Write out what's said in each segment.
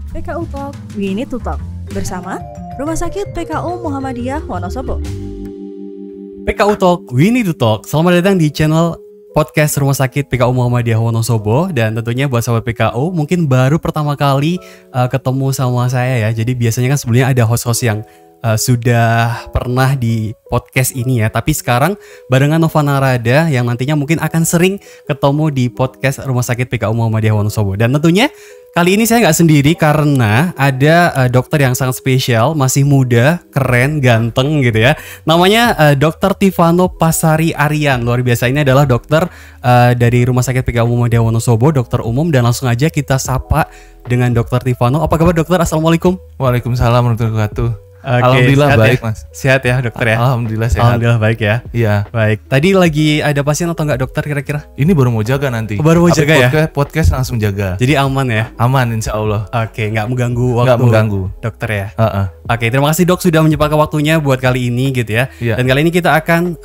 PKU Talk, We Need to Talk bersama Rumah Sakit PKU Muhammadiyah Wonosobo. PKU Talk, We Need to Talk. Selamat datang di channel podcast Rumah Sakit PKU Muhammadiyah Wonosobo. Dan tentunya buat sahabat PKU mungkin baru pertama kali ketemu sama saya ya. Jadi biasanya kan sebelumnya ada host-host yang sudah pernah di podcast ini ya. Tapi sekarang barengan Nova Narada yang nantinya mungkin akan sering ketemu di podcast Rumah Sakit PKU Muhammadiyah Wonosobo. Dan tentunya kali ini saya nggak sendiri karena ada dokter yang sangat spesial, masih muda, keren, ganteng gitu ya. Namanya Dr. Tivano Pasari Aryan. Luar biasa, ini adalah dokter dari Rumah Sakit PKU Muhammadiyah Wonosobo, dokter umum. Dan langsung aja kita sapa dengan Dr. Tivano. Apa kabar dokter? Assalamualaikum. Waalaikumsalam warahmatullahi wabarakatuh. Alhamdulillah baik ya, Mas. Sehat ya dokter ya? Alhamdulillah sehat. Alhamdulillah baik ya. Iya. Baik. Tadi lagi ada pasien atau enggak dokter kira-kira? Ini baru mau jaga nanti. Baru mau jaga ya? Podcast langsung jaga. Jadi aman ya? Aman insya Allah. Oke, nggak mengganggu waktu. Nggak mengganggu. Dokter ya? Oke, terima kasih dok sudah menyempatkan waktunya buat kali ini gitu ya. Iya. Dan kali ini kita akan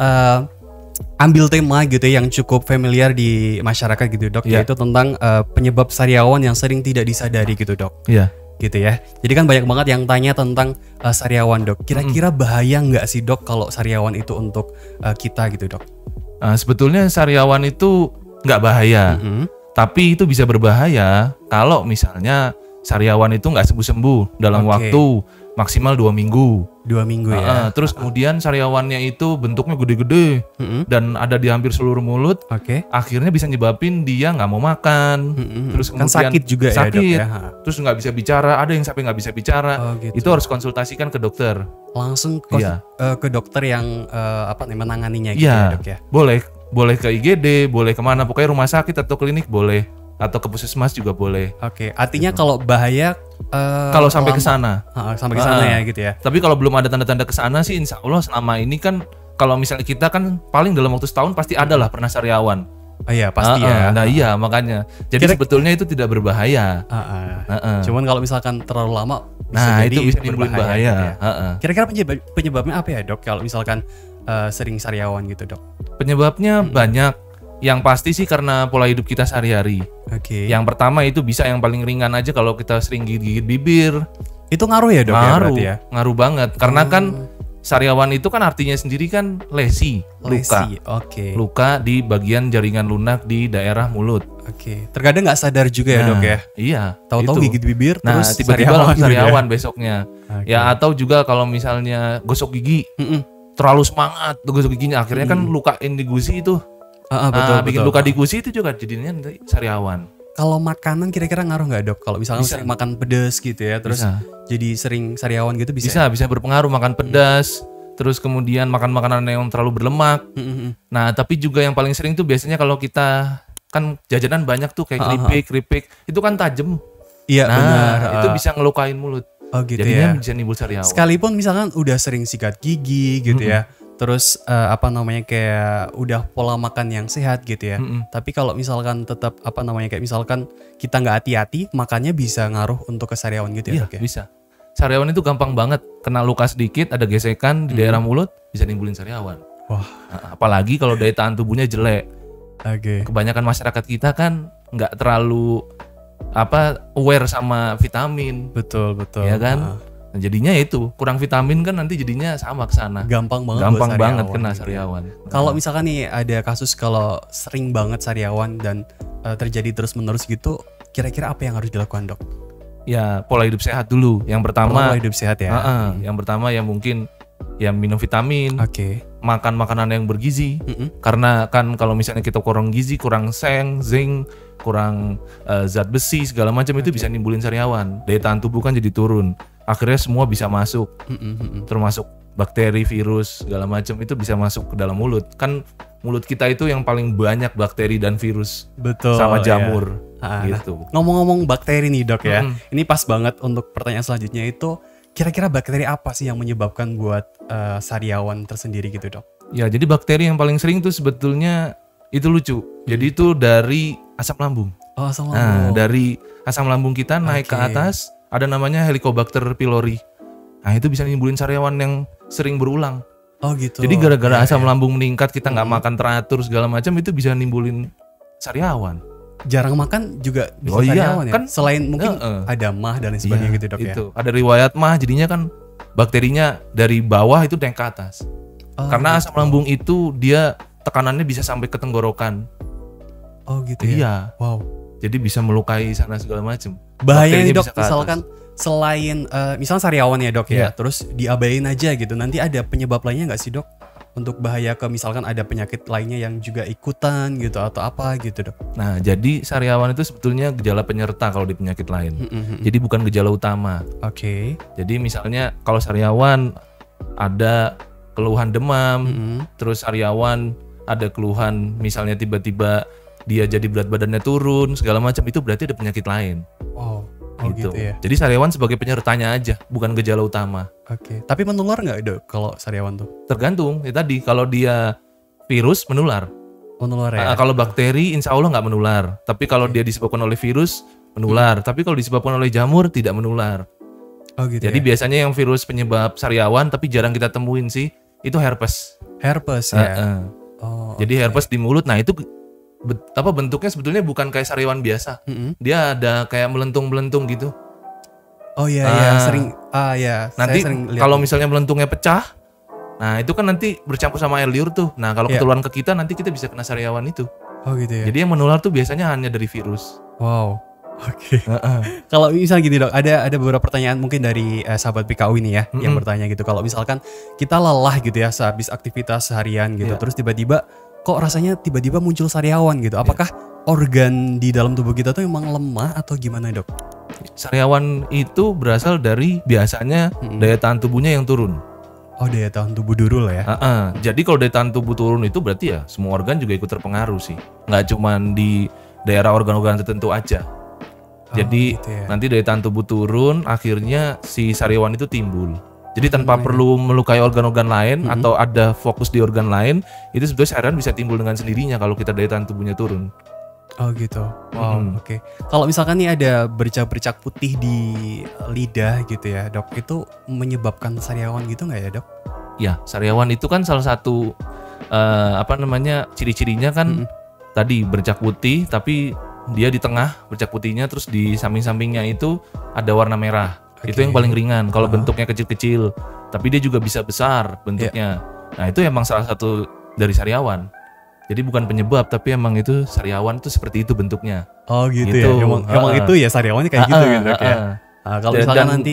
ambil tema gitu ya yang cukup familiar di masyarakat gitu dok. Iya. Yaitu tentang penyebab sariawan yang sering tidak disadari gitu dok. Iya. Gitu ya. Jadi kan banyak banget yang tanya tentang sariawan dok. Kira-kira bahaya nggak sih dok kalau sariawan itu untuk kita gitu dok? Sebetulnya sariawan itu nggak bahaya. Tapi itu bisa berbahaya kalau misalnya sariawan itu nggak sembuh-sembuh dalam waktu maksimal 2 minggu. 2 minggu ya. Terus kemudian sariawannya itu bentuknya gede-gede dan ada di hampir seluruh mulut. Akhirnya bisa nyebabin dia nggak mau makan. Terus kan kemudian sakit juga ya dok ya. Terus nggak bisa bicara. Ada yang sampai nggak bisa bicara. Gitu. Itu harus konsultasikan ke dokter. Langsung ke dokter yang menanganinya gitu ya dok ya. Boleh ke IGD, boleh kemana. Pokoknya rumah sakit atau klinik boleh. Atau ke puskesmas juga boleh. Artinya kalau bahaya kalau sampai ke sana. Sampai ke sana ya gitu ya. Tapi kalau belum ada tanda-tanda ke sana sih insya Allah selama ini kan kalau misalnya kita kan paling dalam waktu setahun pasti ada lah pernah sariawan. Iya pasti ya. Nah iya makanya. Jadi sebetulnya itu tidak berbahaya. Cuman kalau misalkan terlalu lama itu bisa menimbulkan bahaya. Gitu ya. Kira-kira penyebabnya apa ya dok? Kalau misalkan sering sariawan gitu dok? Penyebabnya banyak. Yang pasti sih karena pola hidup kita sehari-hari. Yang pertama itu bisa yang paling ringan aja kalau kita sering gigit-gigit bibir. Itu ngaruh ya dok? Ngaruh, ya? Ngaruh banget. Karena kan sariawan itu kan artinya sendiri kan lesi, luka. Luka di bagian jaringan lunak di daerah mulut. Terkadang nggak sadar juga ya dok ya? Iya. Tahu-tahu gigit bibir terus tiba-tiba sariawan besoknya. Ya atau juga kalau misalnya gosok gigi, terlalu semangat gosok giginya akhirnya kan lukain di gusi itu. Bikin luka di gusi itu juga jadinya sariawan. Kalau makanan kira-kira ngaruh nggak dok? Kalau misalnya sering makan pedas gitu ya, terus jadi sering sariawan gitu bisa? Bisa berpengaruh makan pedas, terus kemudian makan makanan yang terlalu berlemak. Nah tapi juga yang paling sering tuh biasanya kalau kita kan jajanan banyak tuh kayak keripik, itu kan tajam. Iya benar. Itu bisa ngelukain mulut. Jadinya bisa nimbul sariawan. Sekalipun misalkan udah sering sikat gigi gitu ya. Terus kayak udah pola makan yang sehat gitu ya. Tapi kalau misalkan tetap kayak misalkan kita nggak hati-hati, makannya bisa ngaruh untuk ke sariawan gitu ya. Iya, bisa. Sariawan itu gampang banget, kena luka sedikit, ada gesekan di daerah mulut, bisa nimbulin sariawan. Wah. Apalagi kalau daya tahan tubuhnya jelek. Kebanyakan masyarakat kita kan nggak terlalu aware sama vitamin. Betul. Ya kan? Nah, jadinya itu kurang vitamin kan nanti jadinya sama ke sana. Gampang banget kena sariawan. Kalau misalkan nih ada kasus kalau sering banget sariawan dan terjadi terus-menerus gitu, kira-kira apa yang harus dilakukan dok? Ya pola hidup sehat dulu. Yang pertama pola hidup sehat ya. Yang pertama ya mungkin ya minum vitamin. Makan makanan yang bergizi. Karena kan kalau misalnya kita kurang gizi, kurang seng, zinc, kurang zat besi segala macam itu bisa nimbulin sariawan. Daya tahan tubuh kan jadi turun. Akhirnya semua bisa masuk, termasuk bakteri, virus, segala macam itu bisa masuk ke dalam mulut. Kan mulut kita itu yang paling banyak bakteri dan virus. Betul. Sama jamur, gitu. Ngomong-ngomong bakteri nih dok ya, ini pas banget untuk pertanyaan selanjutnya itu, kira-kira bakteri apa sih yang menyebabkan buat sariawan tersendiri gitu dok? Ya jadi bakteri yang paling sering tuh sebetulnya itu lucu. Jadi itu dari asam lambung. Oh asam lambung. Dari asam lambung kita naik ke atas. Ada namanya Helicobacter pylori. Nah itu bisa nimbulin sariawan yang sering berulang. Oh gitu. Jadi gara-gara asam lambung meningkat, kita nggak makan teratur segala macam, itu bisa nimbulin sariawan. jarang makan juga bisa sariawan ya? Kan selain mungkin ada mah dan lain sebagainya gitu dok ya? Itu ada riwayat mah, jadinya kan bakterinya dari bawah itu naik ke atas. Karena asam lambung itu dia tekanannya bisa sampai ke tenggorokan. Oh gitu ya? Iya. Wow. Jadi bisa melukai sana segala macam. Bahaya nih dok, misalkan selain misalnya sariawan ya dok ya, terus diabain aja gitu, nanti ada penyebab lainnya nggak sih dok? Untuk bahaya ke misalkan ada penyakit lainnya yang juga ikutan gitu atau apa gitu dok? Nah jadi sariawan itu sebetulnya gejala penyerta kalau di penyakit lain. Jadi bukan gejala utama. Oke. Jadi misalnya kalau sariawan ada keluhan demam, terus sariawan ada keluhan misalnya tiba-tiba dia jadi berat badannya turun segala macam, itu berarti ada penyakit lain. Oh gitu ya. Jadi sariawan sebagai penyertanya aja, bukan gejala utama. Oke. Tapi menular nggak dok kalau sariawan tuh? Tergantung. Ya tadi kalau dia virus menular. Menular ya. Kalau bakteri insya Allah nggak menular. Tapi kalau dia disebabkan oleh virus menular. Tapi kalau disebabkan oleh jamur tidak menular. Oh gitu. Jadi biasanya yang virus penyebab sariawan tapi jarang kita temuin sih, itu herpes. Herpes ya. Jadi herpes di mulut. Nah itu bentuknya sebetulnya bukan kayak sariawan biasa. Dia ada kayak melentung-melentung gitu. Oh iya sering nanti kalau misalnya melentungnya pecah, nah itu kan nanti bercampur sama air liur tuh. Nah kalau ketularan ke kita nanti kita bisa kena sariawan itu. Oh gitu ya. Jadi yang menular tuh biasanya hanya dari virus. Wow. Oke. Kalau misalnya gini dok, ada beberapa pertanyaan mungkin dari sahabat PKU ini ya yang bertanya gitu. Kalau misalkan kita lelah gitu ya sehabis aktivitas seharian gitu, terus tiba-tiba kok rasanya tiba-tiba muncul sariawan gitu. Apakah organ di dalam tubuh kita tuh emang lemah atau gimana dok? Sariawan itu berasal dari biasanya daya tahan tubuhnya yang turun. Oh daya tahan tubuh dulu lah ya. Jadi kalau daya tahan tubuh turun itu berarti ya semua organ juga ikut terpengaruh sih. Nggak cuma di daerah organ-organ tertentu aja. Jadi gitu ya. Nanti daya tahan tubuh turun, akhirnya si sariawan itu timbul. Jadi tanpa perlu melukai organ-organ lain atau ada fokus di organ lain, itu sebetulnya sariawan bisa timbul dengan sendirinya kalau kita daya tahan tubuhnya turun. Oh gitu. Wow, oke. Kalau misalkan nih ada bercak-bercak putih di lidah gitu ya, dok, itu menyebabkan sariawan gitu nggak ya, dok? Ya, sariawan itu kan salah satu ciri-cirinya kan tadi bercak putih, tapi dia di tengah bercak putihnya, terus di samping-sampingnya itu ada warna merah. Itu yang paling ringan. Kalau bentuknya kecil-kecil, tapi dia juga bisa besar bentuknya. Nah itu emang salah satu dari sariawan. Jadi bukan penyebab, tapi emang itu sariawan itu seperti itu bentuknya. Oh gitu ya. Emang itu ya sariawannya kayak gitu gitu dok ya. Kalau misalkan nanti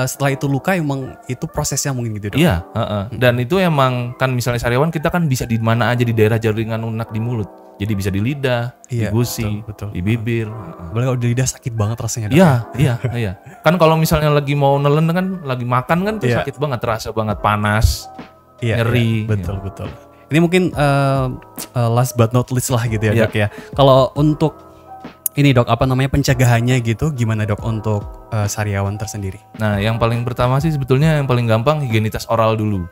setelah itu luka, emang itu prosesnya mungkin gitu dok. Iya. Dan itu emang kan misalnya sariawan kita kan bisa di mana aja di daerah jaringan lunak di mulut. Jadi bisa di lidah, di gusi, betul. Di bibir. Boleh kalau di lidah sakit banget rasanya. Iya. Kan kalau misalnya lagi mau nelen kan, lagi makan kan tuh sakit banget, terasa banget panas, nyeri. Betul. Ini mungkin last but not least lah gitu ya dok ya. Kalau untuk ini dok, pencegahannya gitu, gimana dok untuk sariawan tersendiri? Nah yang paling pertama sih sebetulnya yang paling gampang higienitas oral dulu.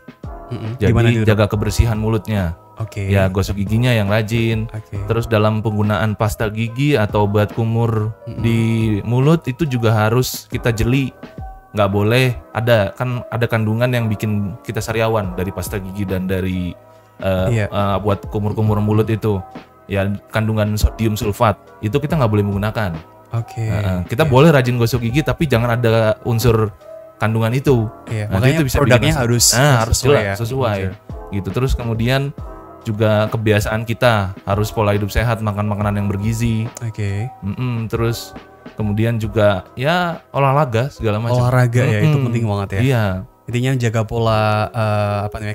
Jadi jaga kebersihan mulutnya. Ya gosok giginya yang rajin. Terus dalam penggunaan pasta gigi atau obat kumur di mulut itu juga harus kita jeli. Nggak boleh ada kandungan yang bikin kita sariawan dari pasta gigi dan dari buat kumur-kumur mulut itu. Ya kandungan sodium sulfat itu kita nggak boleh menggunakan. Kita boleh rajin gosok gigi tapi jangan ada unsur kandungan itu. Makanya itu bisa produknya harus sesuai. Gitu. Terus kemudian juga kebiasaan kita harus pola hidup sehat, makan makanan yang bergizi. Terus kemudian juga ya olahraga segala macam. Olahraga ya itu penting banget ya. Iya. Intinya jaga pola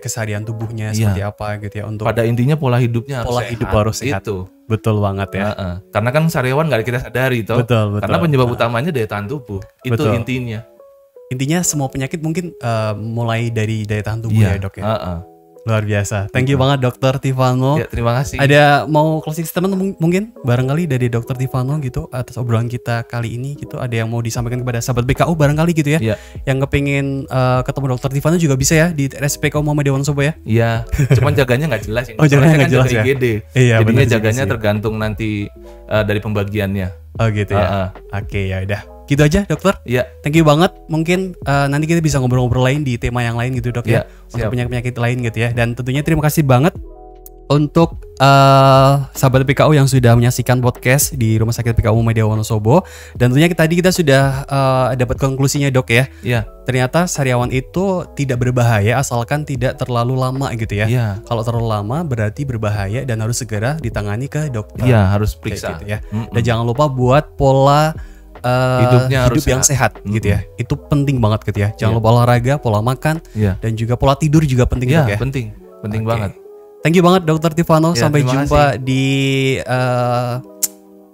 keseharian tubuhnya seperti apa gitu ya untuk. Pada intinya pola hidupnya harus sehat. Itu. Betul banget ya. Karena kan sariawan nggak kita sadari toh. Betul. Karena penyebab utamanya daya tahan tubuh. Itu intinya. Intinya semua penyakit mungkin mulai dari daya tahan tubuh ya dok ya. Luar biasa. Thank you banget Dr. Tivano. Ya, terima kasih. Ada mau closing statement mungkin barangkali dari Dr. Tivano gitu atas obrolan kita kali ini gitu. Ada yang mau disampaikan kepada sahabat PKU barangkali gitu ya. Yang kepingin ketemu Dr. Tivano juga bisa ya di RSPKU Muhammadiyah Wonosobo ya. Iya. Cuman jaganya nggak jelas ini. Jaganya nggak jelas ya. IGD. Jadinya jaganya tergantung nanti dari pembagiannya. Oh gitu ya. Oke ya udah. Gitu aja dokter. Iya. Thank you banget. Mungkin nanti kita bisa ngobrol-ngobrol lain di tema yang lain gitu dok ya. Untuk penyakit-penyakit lain gitu ya. Dan tentunya terima kasih banget untuk sahabat PKU yang sudah menyaksikan podcast di Rumah Sakit PKU Muhammadiyah Wonosobo, dan tentunya tadi kita sudah dapat konklusinya dok ya. Iya. Ternyata sariawan itu tidak berbahaya asalkan tidak terlalu lama gitu ya. Iya. Kalau terlalu lama berarti berbahaya dan harus segera ditangani ke dokter. Iya, harus periksa. Gitu ya. Dan jangan lupa buat pola hidup yang sehat gitu ya. Itu penting banget gitu ya. Jangan lupa olahraga, pola makan, dan juga pola tidur juga penting dok ya. Penting banget. Thank you banget Dr. Tivano. Sampai jumpa di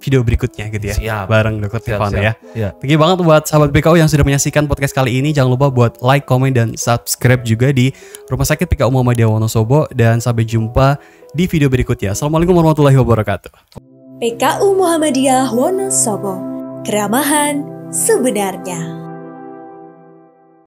video berikutnya gitu ya. Siap. Bareng Dr. Tivano ya. Siap. Thank you banget buat sahabat PKU yang sudah menyaksikan podcast kali ini. Jangan lupa buat like, komen, dan subscribe juga di Rumah Sakit PKU Muhammadiyah Wonosobo. Dan sampai jumpa di video berikutnya. Assalamualaikum warahmatullahi wabarakatuh. PKU Muhammadiyah Wonosobo, keramahan sebenarnya.